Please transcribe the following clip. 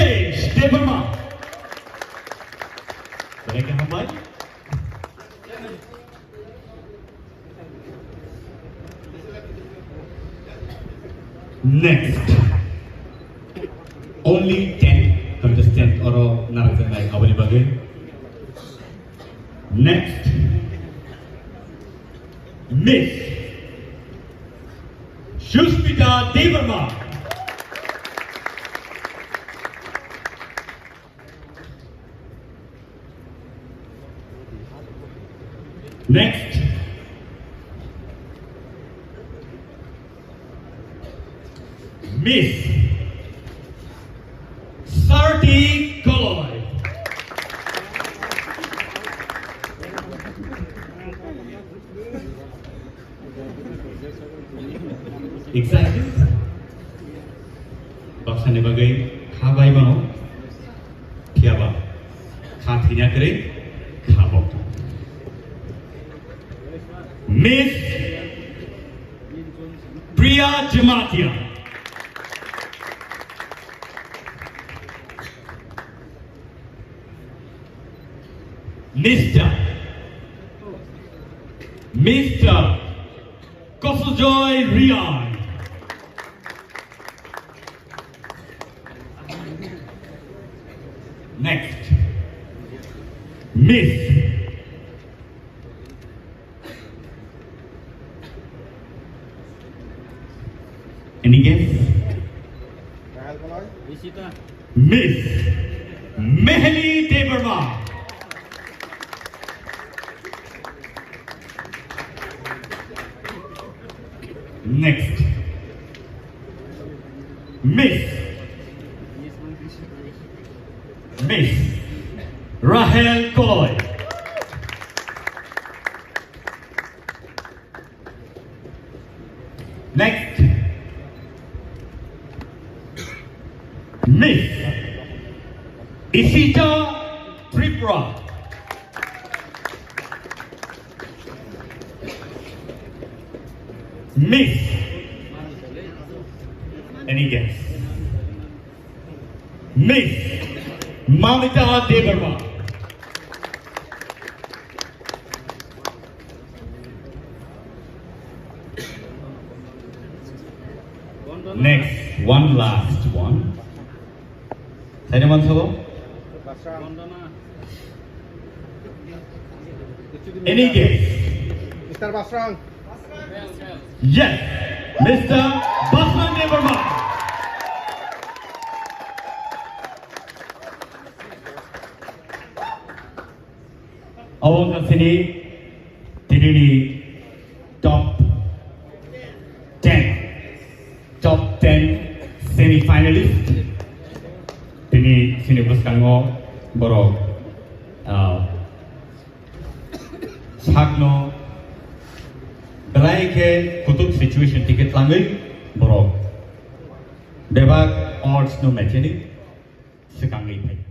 stage, TIPRA. Mereka hambat. Next, only 10 contestants or narasandai available. Next, Miss Shuspita Devarma. Next, Miss Sarti Koloy. Excited? Baksane bagai khabai bano, kiaba, khathinya kare, khabo. Miss Priya Jamatia. Mr. Kosojoy Rian. Next, Miss any guess? Miss Mehli Devarma. Next, Miss Rahel Koloy. Next, Miss Isita TIPRA. Miss, any guess? Miss Mamita Devarma. Next, one last one. Anyone hello? Any guess? Mr. Basrang. Yes, Mr. Basman Devarma. Awang kasini tinini top 10 semi-finalist. Tini sini buskango borok sagno belai ke kutub situation tiket langai borok bebak odds no match ini sekangai.